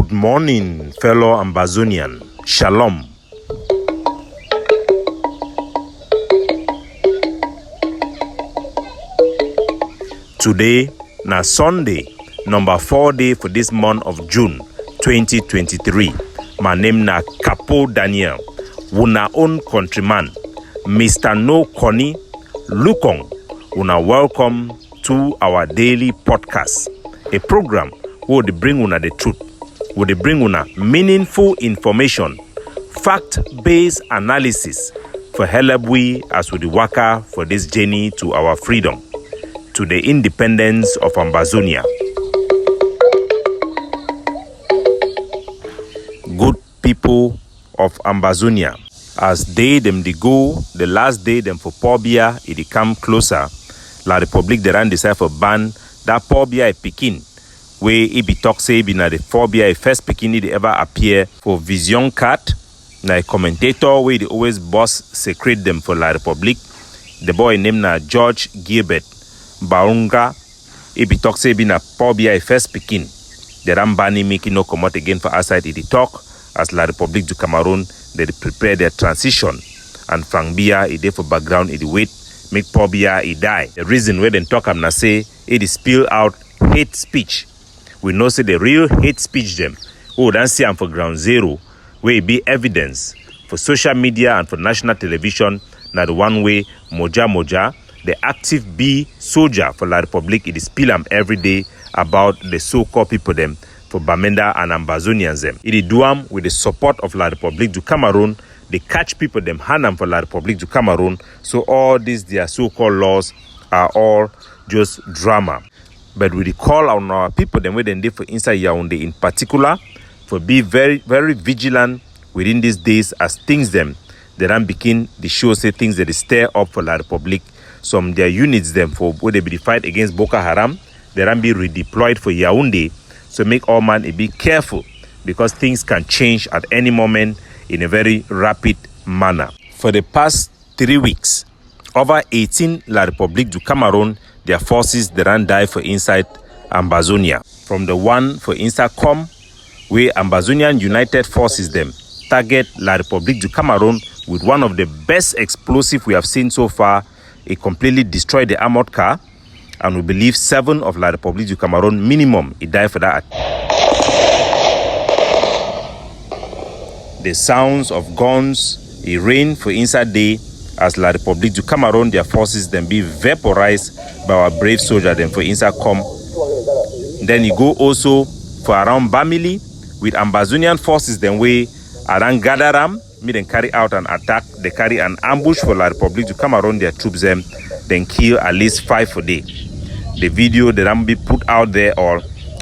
Good morning, fellow Ambazonian. Shalom. Today, na Sunday, number 4 day for this month of June 2023. My name na Capo Daniel. Una own countryman, Mr. No Connie Lukong. Una welcome to our daily podcast, a program where they bring una the truth, where they bring una meaningful information, fact-based analysis for help we as we waka for this journey to our freedom, to the independence of Ambazonia. Good people of Ambazonia, as they go, the last day them for Paul Biya, it come closer. La Republic they ran decide for ban that Paul Biya Pekin, where it be talk say be na the Paul Biya first Pekin it ever appear for Vision Card. Na a commentator where they always boss secret them for La Republic. The boy named na George Gilbert Baunga. It be talk say be na Paul Biya first Pekin. The Rambani making no come out again for outside it talk as La Republic du Cameroon they prepare their transition, and Frank Biya it there for background it wait make Paul Biya he die. The reason where they talk am na say it is spill out hate speech. We know say the real hate speech them. Oh, dan see am for ground zero where it be evidence for social media and for national television. Na the one way Moja, the active B soldier for La Republic, it is spill am every day about the so-called people them for Bamenda and Ambazonians them. It is do am with the support of La Republic du Cameroon. They catch people them hand them for La Republic du Cameroon. So all these their so-called laws are all just drama. But we call on our people them where they live for inside Yaoundé in particular for be very, very vigilant within these days as things them they don't begin the show say things that they stir up for La Republic. Some their units them for where they be the fight against Boko Haram, they don't be redeployed for Yaoundé. So make all man be careful because things can change at any moment in a very rapid manner. For the past 3 weeks, over 18 La Republique du Cameroon, their forces they ran die for inside Ambazonia. From the one for Instacom, where Ambazonian United Forces them target La Republique du Cameroon with one of the best explosive we have seen so far. It completely destroyed the armored car, and we believe 7 of La Republique du Cameroon minimum it died for that. The sounds of guns, it rain for inside day as La Republique du Cameroon, their forces then be vaporized by our brave soldier them for inside come. Then you go also for around Bamili with Ambazonian forces then we around Gadaram, me then carry out an attack, they carry an ambush for La Republique du Cameroon, their troops them, then kill at least 5 for day. The video that I'm be put out there all.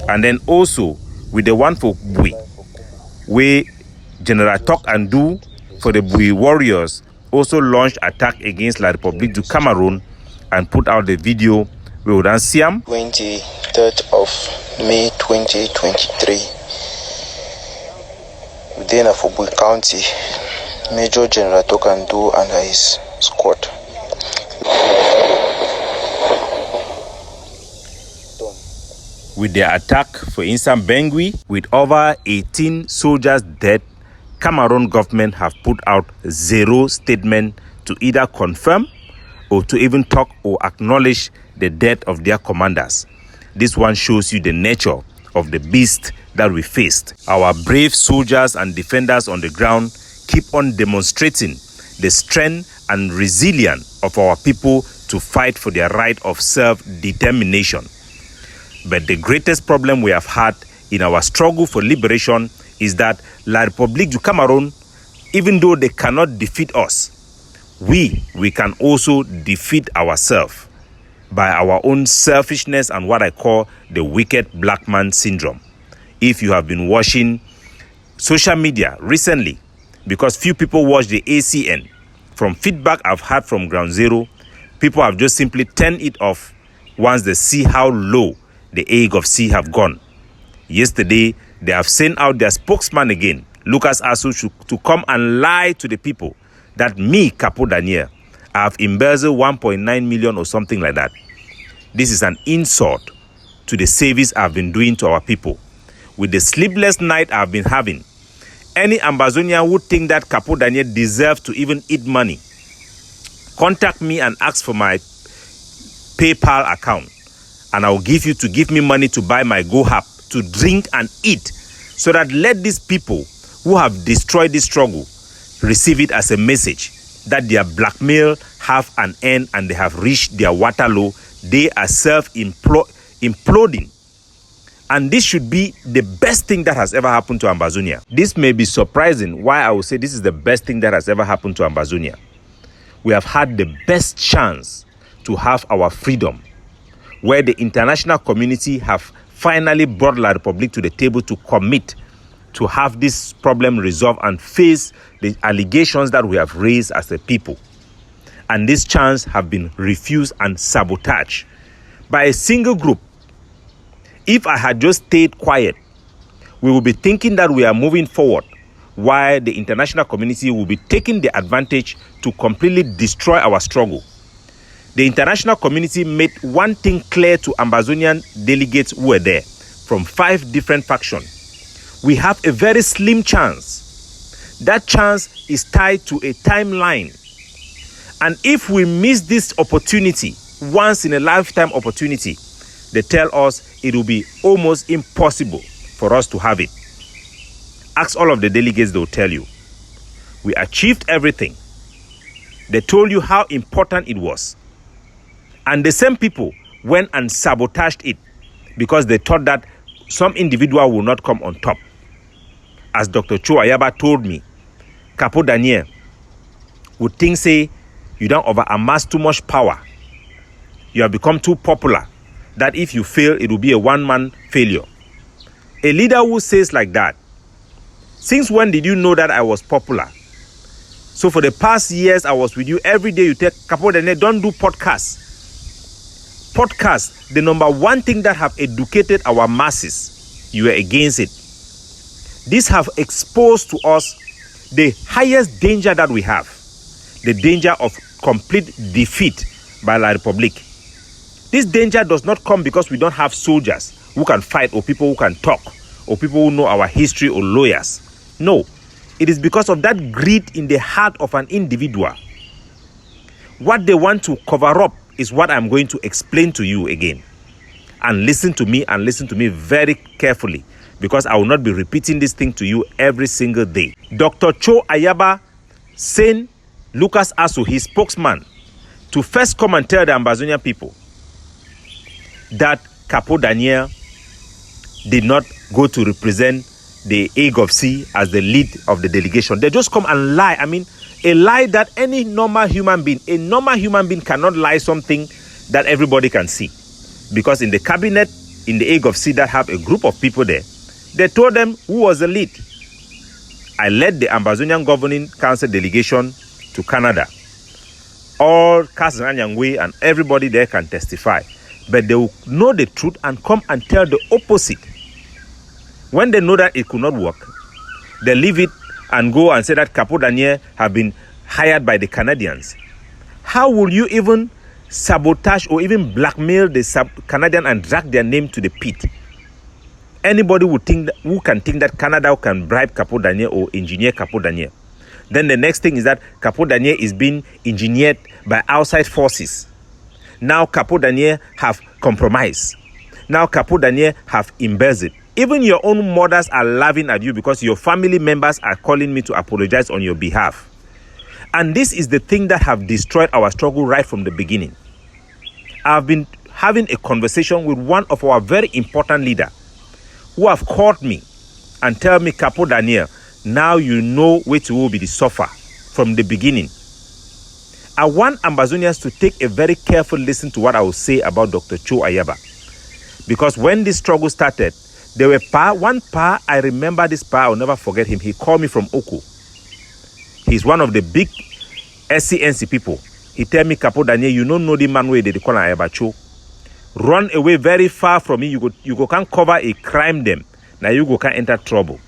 And then also with the one for Bui, where General Talk and Do for the Bui warriors also launched attack against La Republique du Cameroon and put out the video. We would see him. 23rd of May 2023. Within Afobui County, Major General Talk and Do and his squad. With the attack for instance Bangui, with over 18 soldiers dead, Cameroon government have put out 0 statement to either confirm or to even talk or acknowledge the death of their commanders. This one shows you the nature of the beast that we faced. Our brave soldiers and defenders on the ground keep on demonstrating the strength and resilience of our people to fight for their right of self-determination. But the greatest problem we have had in our struggle for liberation is that La Republique du Cameroon, even though they cannot defeat us, we can also defeat ourselves by our own selfishness and what I call the wicked black man syndrome. If you have been watching social media recently, because few people watch the ACN, from feedback I've had from ground zero, people have just simply turned it off once they see how low the egg of sea have gone. Yesterday, they have sent out their spokesman again, Lucas Asu, to come and lie to the people that me, Capo Daniel, I have embezzled 1.9 million or something like that. This is an insult to the service I've been doing to our people. with the sleepless night I've been having, any Ambazonian would think that Capo Daniel deserves to even eat money, contact me and ask for my PayPal account, and I will give me money to buy my Go-Hap, to drink and eat, so that let these people who have destroyed this struggle receive it as a message that their blackmail have an end and they have reached their Waterloo. They are self-imploding. And this should be the best thing that has ever happened to Ambazonia. This may be surprising why I would say this is the best thing that has ever happened to Ambazonia. We have had the best chance to have our freedom, where the international community have finally brought La Republique to the table to commit to have this problem resolved and face the allegations that we have raised as a people. And this chance have been refused and sabotaged by a single group. If I had just stayed quiet, we will be thinking that we are moving forward, while the international community will be taking the advantage to completely destroy our struggle. The international community made one thing clear to Ambazonian delegates who were there from 5 different factions. We have a very slim chance. That chance is tied to a timeline. And if we miss this opportunity, once in a lifetime opportunity, they tell us it will be almost impossible for us to have it. Ask all of the delegates, they will tell you. We achieved everything. They told you how important it was. And the same people went and sabotaged it because they thought that some individual will not come on top. As Dr. Cho Ayaba told me, Capo Daniel would think, say, you don't over-amass too much power. You have become too popular, that if you fail, it will be a one-man failure. A leader who says like that, since when did you know that I was popular? So for the past years, I was with you. Every day you tell Capo Daniel, don't do podcasts. Podcasts, the number one thing that have educated our masses, you are against it. These have exposed to us the highest danger that we have, the danger of complete defeat by La Republique. This danger does not come because we don't have soldiers who can fight, or people who can talk, or people who know our history, or lawyers. No, it is because of that greed in the heart of an individual. What they want to cover up is what I'm going to explain to you again. And listen to me, and listen to me very carefully, because I will not be repeating this thing to you every single day. Dr. Cho Ayaba sent Lucas Asu, his spokesman, to first come and tell the Ambazonian people that Capo Daniel did not go to represent the AGOVC as the lead of the delegation. They just come and lie. I mean, a lie that any normal human being cannot lie something that everybody can see. Because in the cabinet, in the AGOVC that have a group of people there, they told them who was the lead. I led the Ambazonian Governing Council delegation to Canada. All Kazan Nyangwe and everybody there can testify. But they will know the truth and come and tell the opposite. When they know that it could not work, they leave it and go and say that Capo Daniel have been hired by the Canadians. How will you even sabotage or even blackmail the Canadian and drag their name to the pit? Anybody would think who can think that Canada can bribe Capo Daniel or engineer Capo Daniel. Then the next thing is that Capo Daniel is being engineered by outside forces. Now Capo Daniel have compromised. Now Capo Daniel have embezzled. Even your own mothers are laughing at you because your family members are calling me to apologize on your behalf. And this is the thing that have destroyed our struggle right from the beginning. I've been having a conversation with one of our very important leaders who have called me and tell me, Capo Daniel, now you know which will be the suffer from the beginning. I want Ambazonians to take a very careful listen to what I will say about Dr. Cho Ayaba. Because when this struggle started, there were one pa, I remember this pa, I'll never forget him. He called me from Oko. He's one of the big SCNC people. He tell me, Capo Daniel, you don't know the man where they call Ayaba Cho. Run away very far from me. You go can't cover a crime them. Now you go can't enter trouble.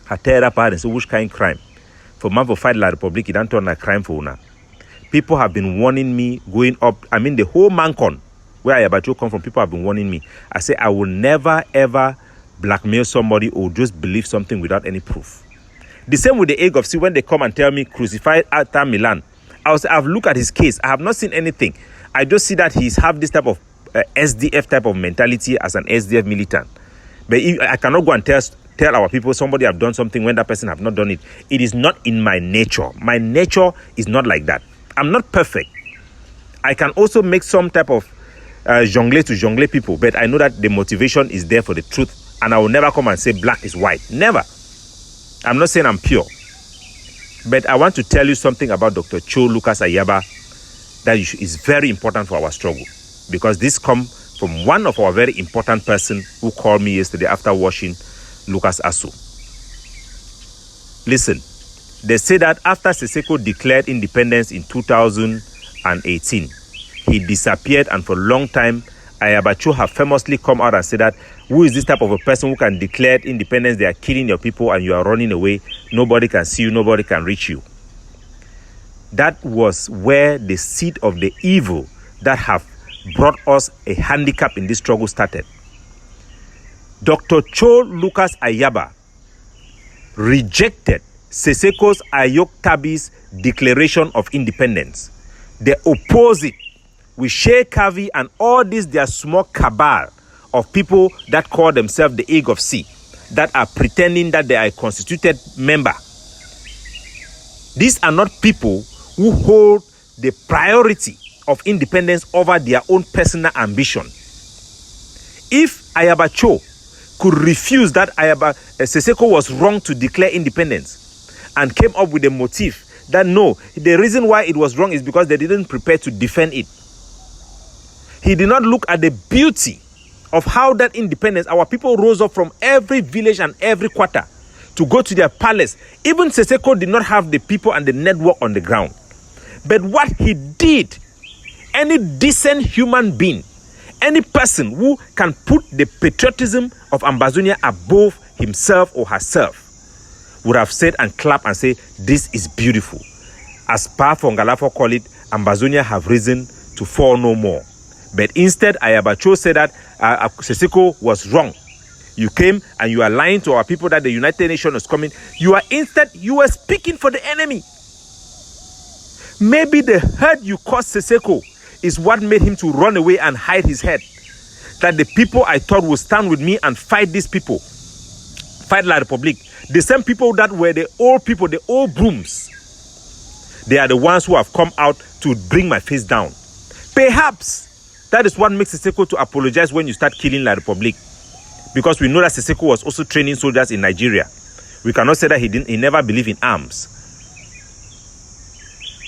I tell that parents, so which kind of crime? For man for fight La Republique, it don't turn a crime for una. People have been warning me going up. I mean, the whole Mancon, where Ayaba Cho come from, people have been warning me. I say, I will never, ever blackmail somebody or just believe something without any proof. The same with the egg of sea. When they come and tell me crucify Arthur Milan, I've looked at his case. I have not seen anything. I just see that he's have this type of SDF type of mentality as an SDF militant. But I cannot go and tell our people somebody have done something when that person have not done it. It is not in my nature. My nature is not like that. I'm not perfect. I can also make some type of jongle people, but I know that the motivation is there for the truth, and I will never come and say black is white. Never. I'm not saying I'm pure, but I want to tell you something about Dr. Cho Lucas Ayaba that is very important for our struggle, because this comes from one of our very important person who called me yesterday after watching Lucas Asu. Listen, they say that after Seseko declared independence in 2018, he disappeared, and for a long time, Ayaba Cho have famously come out and said that, who is this type of a person who can declare independence? They are killing your people and you are running away. Nobody can see you. Nobody can reach you. That was where the seed of the evil that have brought us a handicap in this struggle started. Dr. Cho Lucas Ayaba rejected Seseko's Ayok Tabi's declaration of independence. They opposed it with Sheikh Kavi and all these their small cabal of people that call themselves the Egg of Sea, that are pretending that they are a constituted member. These are not people who hold the priority of independence over their own personal ambition. If Ayaba Cho could refuse that Seseko was wrong to declare independence and came up with a motive that no, the reason why it was wrong is because they didn't prepare to defend it. He did not look at the beauty of how that independence, our people rose up from every village and every quarter to go to their palace. Even Seseko did not have the people and the network on the ground. But what he did, any decent human being, any person who can put the patriotism of Ambazonia above himself or herself would have said and clapped and say, this is beautiful. As Pa Fongalafo call it, Ambazonia have risen to fall no more. But instead, Ayaba Cho said that Seseko was wrong. You came and you are lying to our people that the United Nations is coming. You were speaking for the enemy. Maybe the hurt you caused Seseko is what made him to run away and hide his head. That the people I thought would stand with me and fight these people, fight La Republique. The same people that were the old people, the old brooms, they are the ones who have come out to bring my face down. Perhaps that is what makes Seseko to apologize when you start killing La Republique. Because we know that Seseko was also training soldiers in Nigeria. We cannot say that he never believed in arms.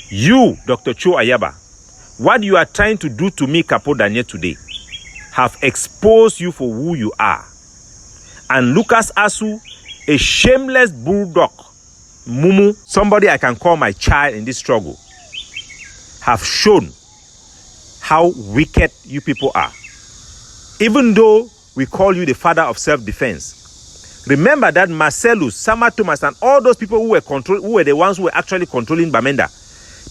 You, Dr. Cho Ayaba, what you are trying to do to me, Capo Daniel, today, have exposed you for who you are. And Lucas Asu, a shameless bulldog, Mumu, somebody I can call my child in this struggle, have shown how wicked you people are. Even though we call you the father of self-defense, remember that Marcellus, Sama Thomas, and all those people who were the ones who were actually controlling Bamenda,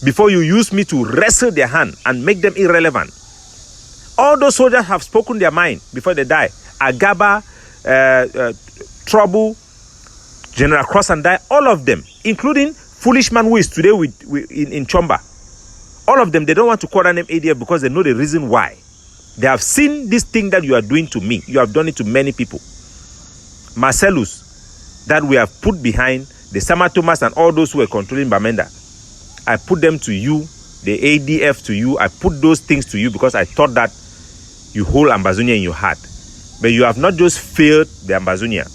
before you used me to wrestle their hand and make them irrelevant. All those soldiers have spoken their mind before they die. Agaba, Trouble, General Cross and Die, all of them, including foolish man who is today in Chomba. All of them, they don't want to call their name ADF because they know the reason why. They have seen this thing that you are doing to me. You have done it to many people. Marcellus, that we have put behind, the Sama Thomas and all those who were controlling Bamenda, I put them to you, the ADF to you. I put those things to you because I thought that you hold Ambazonia in your heart. But you have not just failed the Ambazonia.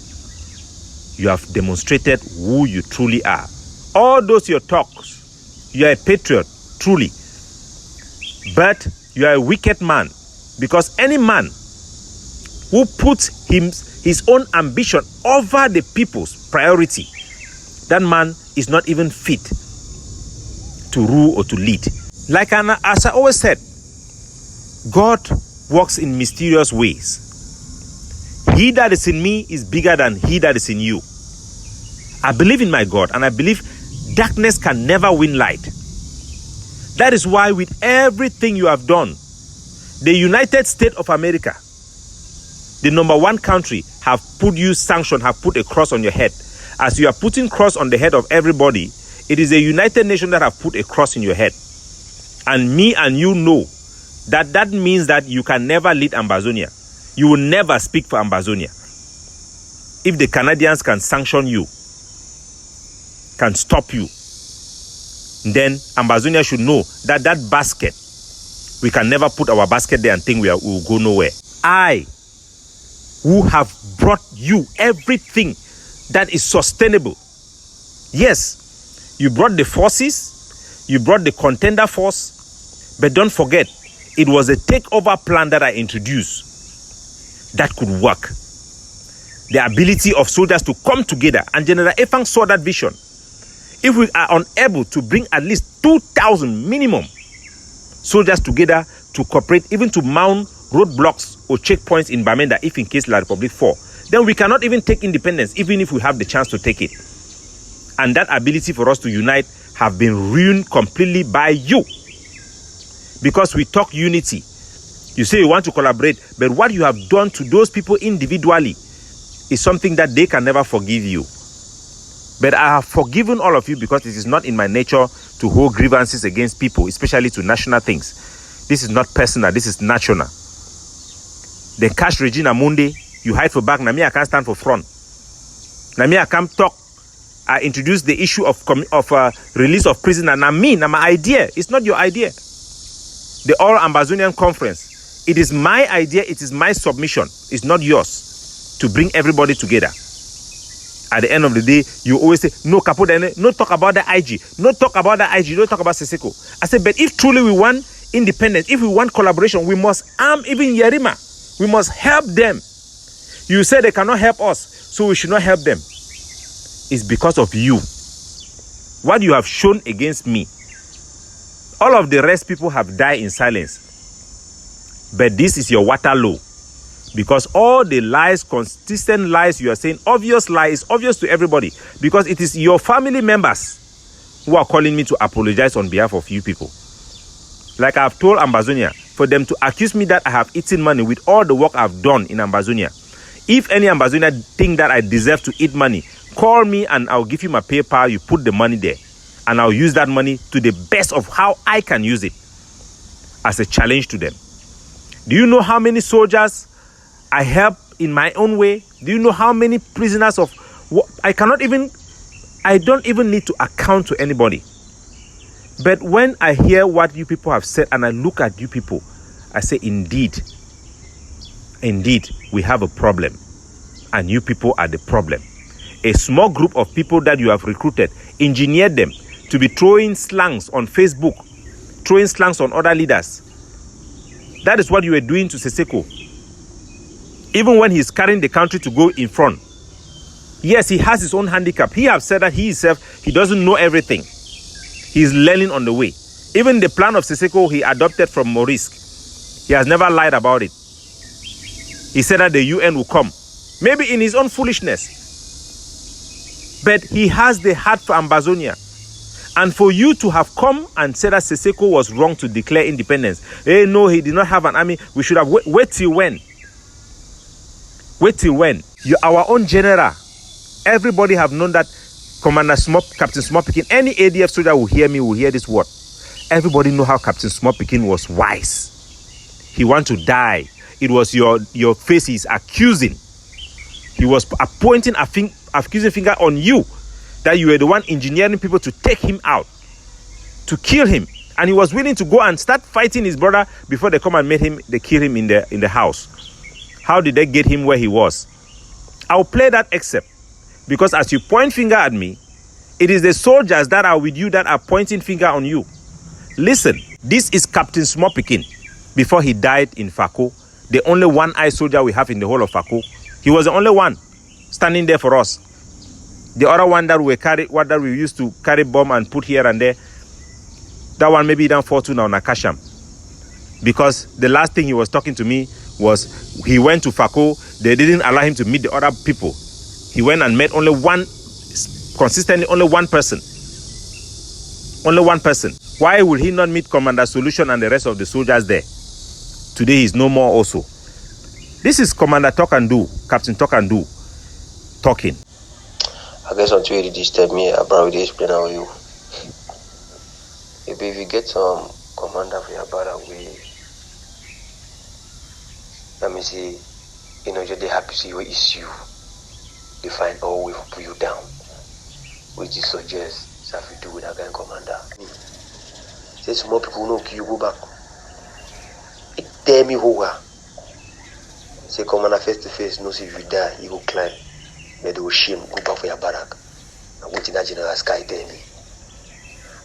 You have demonstrated who you truly are. All those your talks, you are a patriot, truly. But you are a wicked man. Because any man who puts his own ambition over the people's priority, that man is not even fit to rule or to lead. As I always said, God works in mysterious ways. He that is in me is bigger than he that is in you. I believe in my God, and I believe darkness can never win light. That is why with everything you have done, the United States of America The number one country have put you sanction, have put a cross on your head. As you are putting cross on the head of everybody, it is a United Nations that have put a cross in your head. And me and you know that means that you can never lead Ambazonia. You will never speak for Ambazonia. If the Canadians can sanction you, can stop you, then Ambazonia should know that basket, we can never put our basket there and think we will go nowhere. I, who have brought you everything that is sustainable. Yes, you brought the forces, you brought the contender force, but don't forget, it was a takeover plan that I introduced that could work. The ability of soldiers to come together, and General Efang saw that vision. If we are unable to bring at least 2,000 minimum soldiers together to cooperate, even to mount roadblocks or checkpoints in Bamenda, if in case La Republic fall, then we cannot even take independence, even if we have the chance to take it. And that ability for us to unite have been ruined completely by you. Because we talk unity. You say you want to collaborate, but what you have done to those people individually is something that they can never forgive you. But I have forgiven all of you because it is not in my nature to hold grievances against people, especially to national things. This is not personal, this is national. The cash Regina Mundi, you hide for back, Nami I can't stand for front. Nami I can't talk. I introduced the issue of release of prisoner. Now my idea, it's not your idea. The All Ambazonian Conference, it is my idea, it is my submission, it's not yours, to bring everybody together. At the end of the day, you always say, no, Capo Daniel, no talk about the IG, no talk about the IG, no talk about Seseko. I said, but if truly we want independence, if we want collaboration, we must arm even Yerima. We must help them. You say they cannot help us, so we should not help them. It's because of you. What you have shown against me. All of the rest people have died in silence. But this is your Waterloo. Because all the lies, consistent lies you are saying, obvious lies, obvious to everybody. Because it is your family members who are calling me to apologize on behalf of you people. Like I have told Ambazonia, for them to accuse me that I have eaten money with all the work I've done in Ambazonia. If any Ambazonia think that I deserve to eat money, call me and I'll give you my PayPal, you put the money there. And I'll use that money to the best of how I can use it as a challenge to them. Do you know how many soldiers I help in my own way? Do you know how many prisoners of... I don't even need to account to anybody. But when I hear what you people have said and I look at you people, I say, indeed, we have a problem. And you people are the problem. A small group of people that you have recruited, engineered them to be throwing slangs on Facebook, throwing slangs on other leaders. That is what you were doing to Seseko. Even when he's carrying the country to go in front. Yes, he has his own handicap. He has said that he doesn't know everything. He's learning on the way. Even the plan of Seseko he adopted from Maurice. He has never lied about it. He said that the UN will come. Maybe in his own foolishness. But he has the heart for Ambazonia. And for you to have come and said that Seseko was wrong to declare independence. Hey, no, he did not have an army. We should have wait till when? Wait till when? You're our own general. Everybody have known that Captain Small Pikin, any ADF soldier will hear me, will hear this word. Everybody know how Captain Small Pikin was wise. He want to die. It was your face he's accusing. He was pointing accusing finger on you, that you were the one engineering people to take him out, to kill him. And he was willing to go and start fighting his brother before they come and they kill him in the house. How did they get him where he was? I'll play that excerpt. Because as you point finger at me, it is the soldiers that are with you that are pointing finger on you. Listen, this is Captain Small Pikin before he died in Fako. The only one-eyed soldier we have in the whole of Fako. He was the only one standing there for us. The other one that we used to carry bomb and put here and there, that one maybe done fortune on Nakasham. Because the last thing he was talking to me was he went to Fako. They didn't allow him to meet the other people. He went and met only one person. Only one person. Why would he not meet Commander Solution and the rest of the soldiers there? Today he's no more also. This is Commander Tokandu, Captain Tokandu, talking. I guess until you disturb me, I'll probably explain how you. If you get some commander for your brother, let me see, they happy to see what is you. They find all way to put you down, which is suggest something to do with that kind of commander. Say some more people know you go back. It tell me who are. Say commander face to face, no see if you die, you go climb. But they will shame, go back for your barrack. And what in that general sky tell me.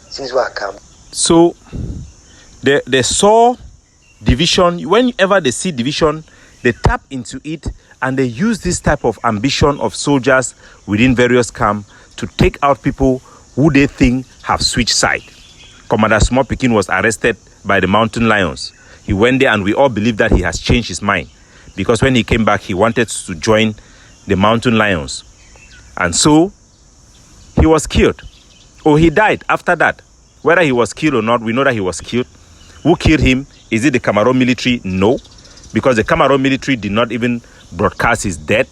Since where I come. So they saw division. Whenever they see division, they tap into it and they use this type of ambition of soldiers within various camps to take out people who they think have switched side. Commander Small Pikin was arrested by the Mountain Lions. He went there and we all believe that he has changed his mind, because when he came back, he wanted to join the Mountain Lions. And so he was killed. Or he died after that. Whether he was killed or not, we know that he was killed. Who killed him? Is it the Cameroon military? No, because the Cameroon military did not even broadcast his death.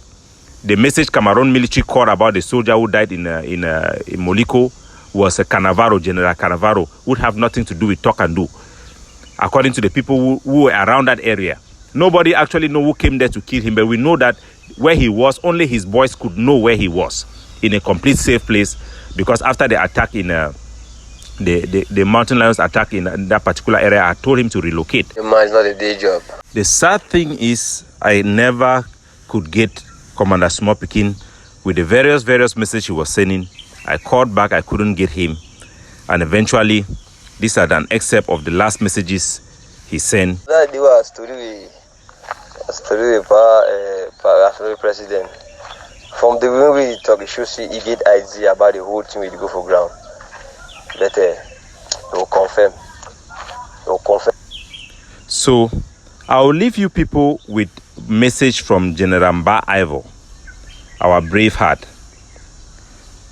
The message Cameroon military called about the soldier who died in Moliko was a Canavaro, General Canavaro, would have nothing to do with Tokandu. According to the people who were around that area, nobody actually know who came there to kill him, but we know that where he was, only his boys could know where he was, in a complete safe place, because after the attack in the Mountain Lions attack in that particular area, I told him to relocate. It's not a day job. The sad thing is, I never could get Commander Small Pikin with the various messages he was sending. I called back, I couldn't get him. And eventually, these are an excerpt of the last messages he sent. That was a story about president. From the way we talk, you should see he get idea about the whole thing we go for ground. But they will confirm. So, I'll leave you people with message from General Mba Ivo, our brave heart,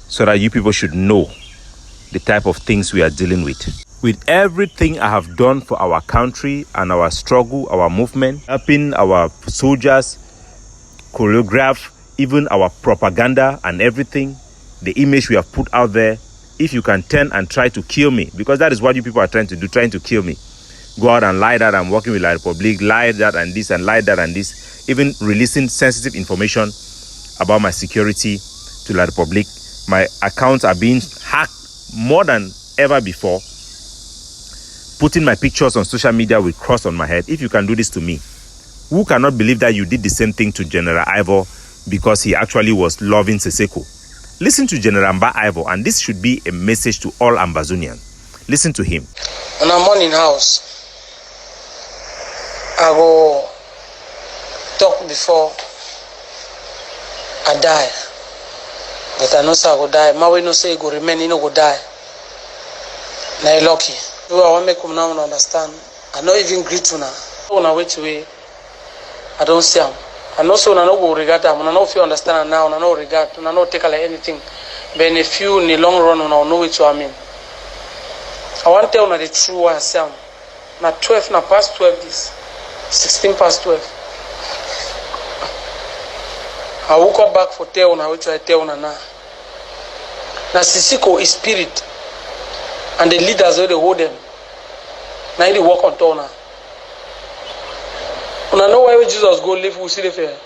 so that you people should know the type of things we are dealing with. With everything I have done for our country and our struggle, our movement, helping our soldiers, choreograph, even our propaganda and everything, the image we have put out there, if you can turn and try to kill me, because that is what you people are trying to do, trying to kill me. Go out and lie that I'm working with La Republique, lie that and this, and lie that and this, even releasing sensitive information about my security to La Republique. My accounts are being hacked more than ever before. Putting my pictures on social media with cross on my head. If you can do this to me, who cannot believe that you did the same thing to General Ivo because he actually was loving Seseko? Listen to General Mba Ivo, and this should be a message to all Ambazonians. Listen to him. When I'm on in house, I go talk before I die. But I know say I go die. My way no say he go remain, he no go die. Now he lucky. I want to make them now understand. I not even greet you now. When I wait away, I don't see him. I know so I no go regard them. I know if you understand now, I no regard, I no take like anything. But in a few, in the long run, I know what you mean. I want to tell you the true way I say am. Now 12, now past 12 this. 16 past 12. I woke up back for tell now, which I tell now. Now Sisiko is spirit, and the leaders where they hold them. Now they walk on town now. When I know why Jesus go live, we see the fair.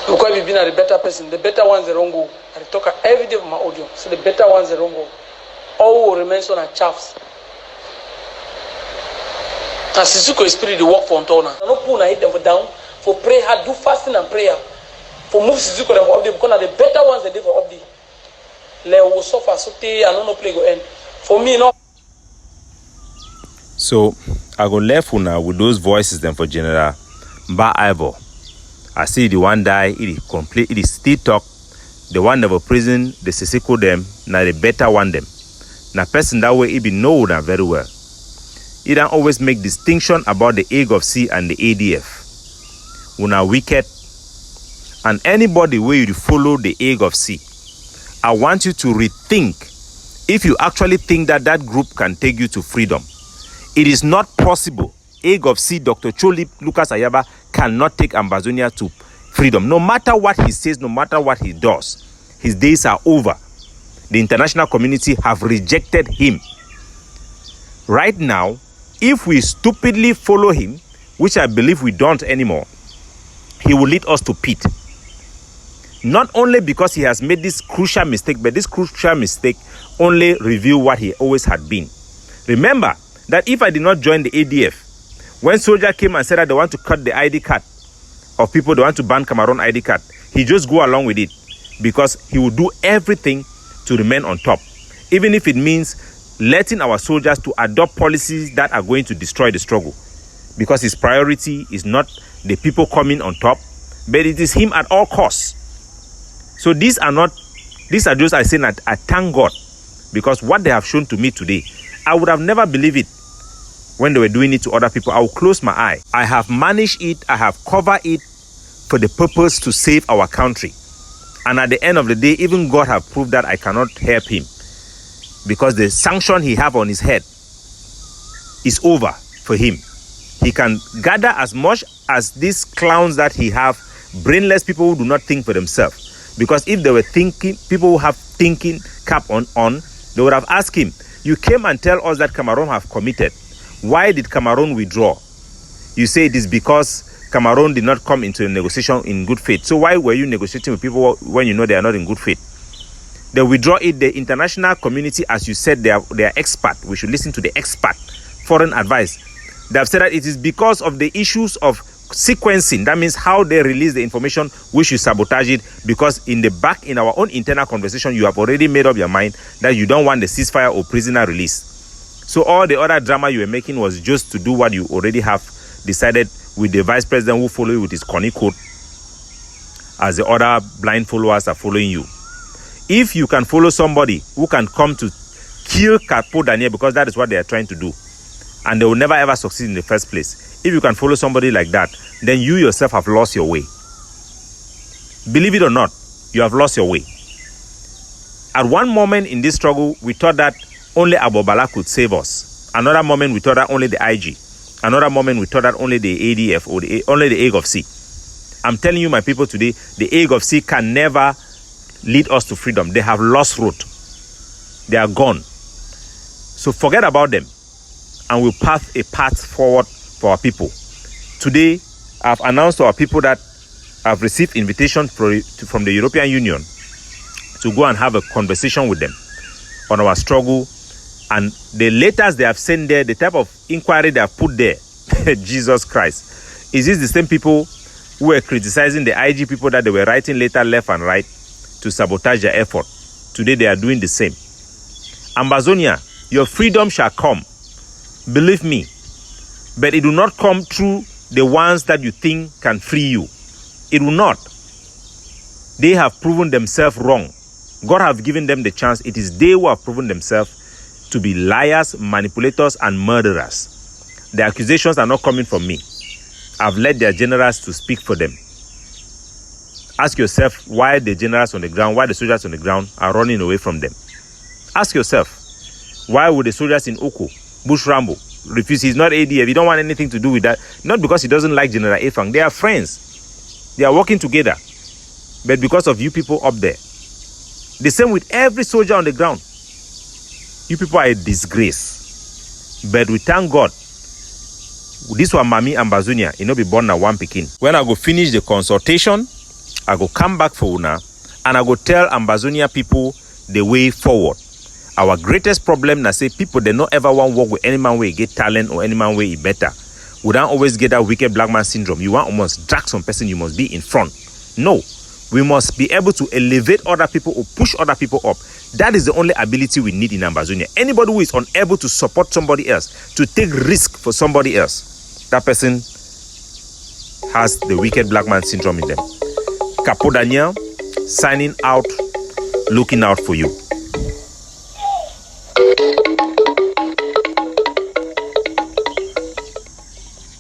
Because we've been a better person. The better ones they don't go. I talk every day of my audio. So the better ones they don't go. All will remain on a chaffs. And Sisiko is spirit, they walk for Antona. I don't put hit them for down. For prayer, do fasting and prayer. For move Sisiko them for update. Because the better ones they do for update. They will suffer, so they are not play go end. For me, no. So I go left now with those voices then for General Mba Ivo. I see the one die, it is complete, it is still talk. The one never prison, the Sisiko them, now the better one them. Now person that way it be know that very well. It don't always make distinction about the egg of C and the ADF. When are wicked, and anybody where you follow the egg of C, I want you to rethink if you actually think that that group can take you to freedom. It is not possible Hague of C, Dr. Cholip, Lucas Ayaba cannot take Ambazonia to freedom. No matter what he says, no matter what he does, his days are over. The international community have rejected him. Right now, if we stupidly follow him, which I believe we don't anymore, he will lead us to pit. Not only because he has made this crucial mistake, but this crucial mistake only reveal what he always had been. Remember that if I did not join the ADF, when soldier came and said that they want to cut the ID card of people, they want to ban Cameroon ID card, he just go along with it because he will do everything to remain on top, even if it means letting our soldiers to adopt policies that are going to destroy the struggle, because his priority is not the people coming on top, but it is him at all costs. So these are just, I say that I thank God, because what they have shown to me today, I would have never believed it when they were doing it to other people. I will close my eye. I have managed it, I have covered it for the purpose to save our country. And at the end of the day, even God have proved that I cannot help him, because the sanction he have on his head is over for him. He can gather as much as these clowns that he have, brainless people who do not think for themselves. Because if they were thinking, people who have thinking cap on, they would have asked him, you came and tell us that Cameroon have committed. Why did Cameroon withdraw? You say it is because Cameroon did not come into a negotiation in good faith. So why were you negotiating with people when you know they are not in good faith? They withdraw it. The international community, as you said, they are expert. We should listen to the expert foreign advice. They have said that it is because of the issues of sequencing. That means how they release the information, we should sabotage it, because in our own internal conversation, you have already made up your mind that you don't want the ceasefire or prisoner release. So all the other drama you were making was just to do what you already have decided with the vice president who follow you with his corny code, as the other blind followers are following you. If you can follow somebody who can come to kill Capo Daniel, because that is what they are trying to do, and they will never ever succeed in the first place. If you can follow somebody like that, then you yourself have lost your way. Believe it or not, you have lost your way. At one moment in this struggle, we thought that only Abu Bala could save us. Another moment, we thought that only the IG. Another moment, we thought that only the ADF or only the Hague of C. I'm telling you, my people, today, the Hague of C can never lead us to freedom. They have lost route. They are gone. So forget about them, and we'll path a path forward for our people. Today, I've announced to our people that I've received invitations from the European Union to go and have a conversation with them on our struggle. And the letters they have sent there, the type of inquiry they have put there, Jesus Christ. Is this the same people who were criticizing the IG people that they were writing letter left and right to sabotage their effort? Today they are doing the same. Ambazonia, your freedom shall come. Believe me. But it will not come through the ones that you think can free you. It will not. They have proven themselves wrong. God have given them the chance. It is they who have proven themselves to be liars, manipulators, and murderers. The accusations are not coming from me. I've led their generals to speak for them. Ask yourself why the generals on the ground, why the soldiers on the ground are running away from them. Ask yourself, why would the soldiers in Oko, Bush Rambo, refuse? He's not ADF. He don't want anything to do with that. Not because he doesn't like General Efang. They are friends. They are working together. But because of you people up there. The same with every soldier on the ground. You people are a disgrace. But we thank God. This one, Mami Ambazonia, you know, be born now one Pekin. When I go finish the consultation, I go come back for Una, and I go tell Ambazonia people the way forward. Our greatest problem now say people they not ever want to work with any man where he get talent or any man where he better. We don't always get that wicked black man syndrome. You want almost drag some person, you must be in front. No, we must be able to elevate other people or push other people up. That is the only ability we need in Ambazonia. Anybody who is unable to support somebody else, to take risk for somebody else, that person has the wicked black man syndrome in them. Capo Daniel, signing out, looking out for you.